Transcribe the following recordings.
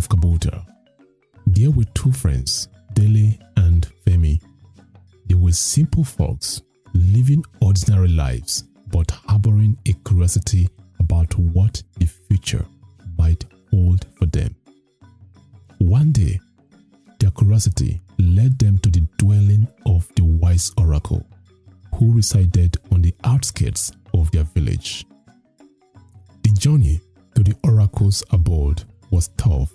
of Kabuta. There were two friends, Dele and Femi. They were simple folks, living ordinary lives, but harboring a curiosity about what the future might hold for them. One day, their curiosity led them to the dwelling of the wise oracle, who resided on the outskirts of their village. The journey to the oracle's abode was tough,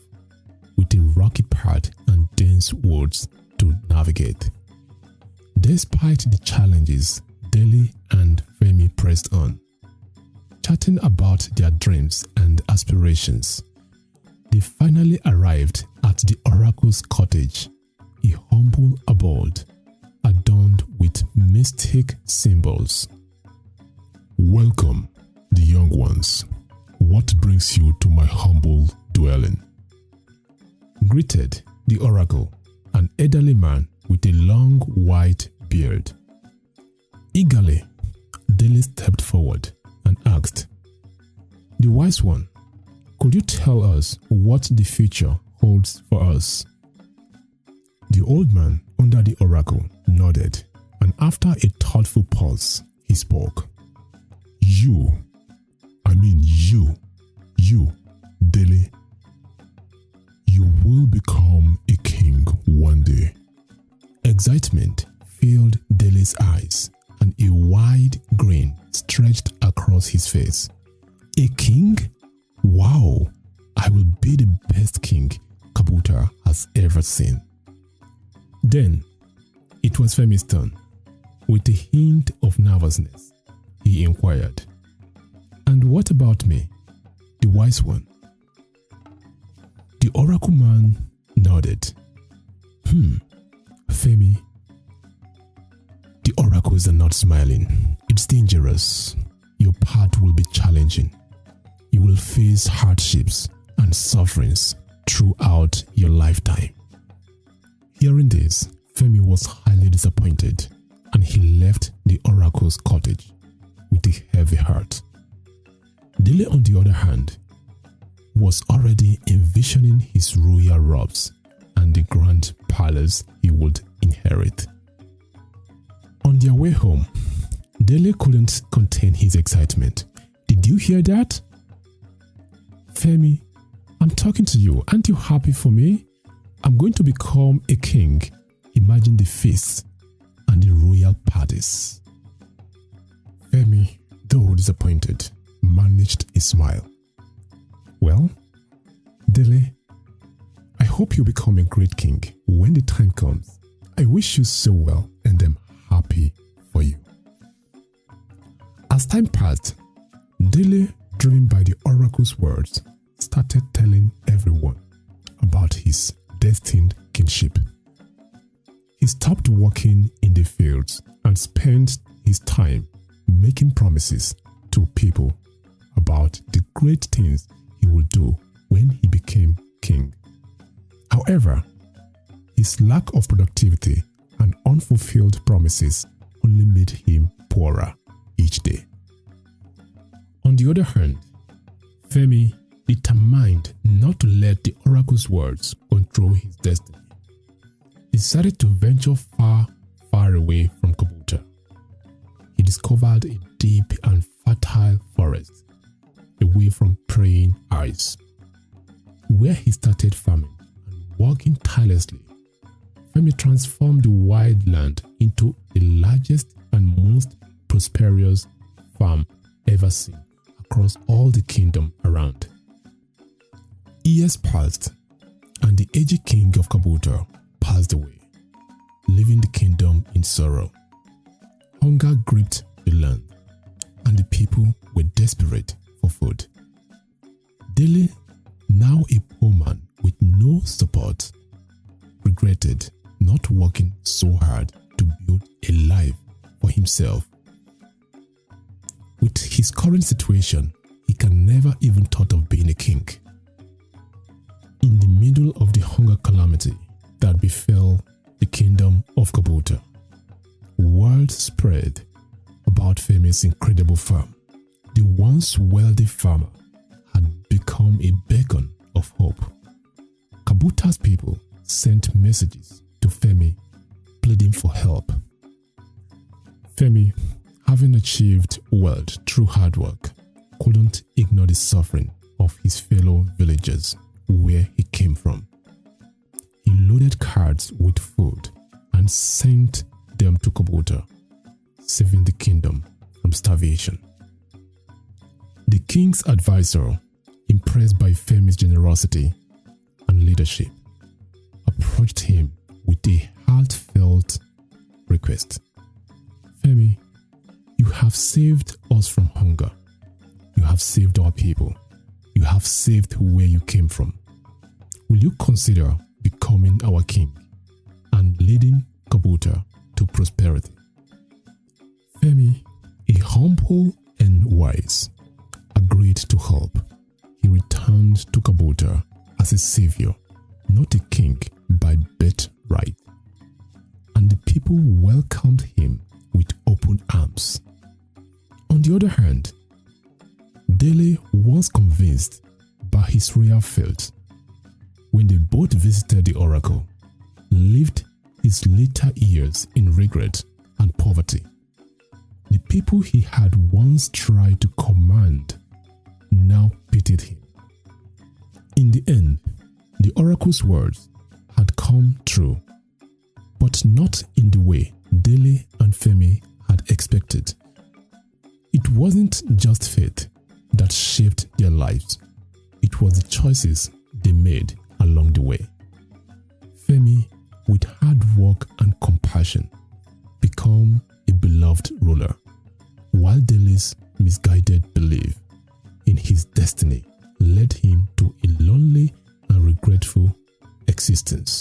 with a rocky path and dense woods to navigate. Despite the challenges, Dele and Femi pressed on, chatting about their dreams and aspirations. They finally arrived at the oracle's cottage, a humble abode adorned with mystic symbols. Welcome, the young ones. What brings you to my humble dwelling? Greeted the oracle, an elderly man with a long white beard. Eagerly, Dele stepped forward and asked, "The wise one, could you tell us what the future holds for us?" The old man under the oracle nodded, and after a thoughtful pause, he spoke. You, Dele, you will become a king one day. Excitement filled Dele's eyes, and a wide grin stretched across his face. A king? Wow! I will be the best king Kabuta has ever seen. Then, it was Femi's turn. With a hint of nervousness, he inquired, "And what about me, the wise one?" The oracle man nodded. Femi, the oracles are not smiling. It's dangerous. Your path will be challenging. You will face hardships and sufferings throughout your lifetime. Hearing this, Femi was highly disappointed, and he left the oracle's cottage with a heavy heart. Dele, on the other hand, was already envisioning his royal robes and the grand palace he would inherit. On their way home, Dele couldn't contain his excitement. "Did you hear that? Femi, I'm talking to you. Aren't you happy for me? I'm going to become a king. Imagine the feasts and the royal parties." Femi, though disappointed, managed a smile. "Well, Dele, I hope you become a great king when the time comes. I wish you so well and am happy for you." As time passed, Dele, driven by the oracle's words, started telling everyone about his destined kingship. He stopped working in the fields and spent his time making promises to people about the great things he would do when he became king. However, his lack of productivity and unfulfilled promises only made him poorer each day. On the other hand, Femi, determined not to let the oracle's words control his destiny, decided to venture far, far away from Kabuta. He discovered a deep and fertile forest, away from praying eyes, where he started farming and working tirelessly. Femi transformed the wide land into the largest and most prosperous farm ever seen across all the kingdom around. Years passed, and the aged king of Kabuta passed away, leaving the kingdom in sorrow. Hunger gripped the land, and the people were desperate for food. Dele, now a poor man with no support, regretted not working so hard to build a life for himself. With his current situation, he can never even thought of being a king. In the middle of the hunger calamity that befell the kingdom of Kabuta, word spread about Femi's incredible farm. The once wealthy farmer had become a beacon of hope. Kabuta's people sent messages to Femi pleading for help. Femi, having achieved wealth through hard work, couldn't ignore the suffering of his fellow villagers where he came from. He loaded carts with food and sent them to Kabuta, saving the kingdom from starvation. The king's advisor, impressed by Femi's generosity and leadership, approached him with a heartfelt request. Femi, you have saved us from hunger. You have saved our people. You have saved where you came from. Will you consider becoming our king and leading Kabuta to prosperity? Femi, a humble and wise, agreed to help. He returned to Kabuta as a savior, not a king by birthright. And the people welcomed him with open arms. On the other hand, Dele was convinced by his royal fate. When they both visited the oracle, lived his later years in regret and poverty. The people he had once tried to command now pitied him. In the end, the oracle's words had come true, but not in the way Dele and Femi had expected. It wasn't just fate that shaped their lives. It was the choices they made along the way. Femi, with hard work and compassion, became a beloved ruler, while Dele's misguided belief in his destiny led him to a lonely and regretful existence.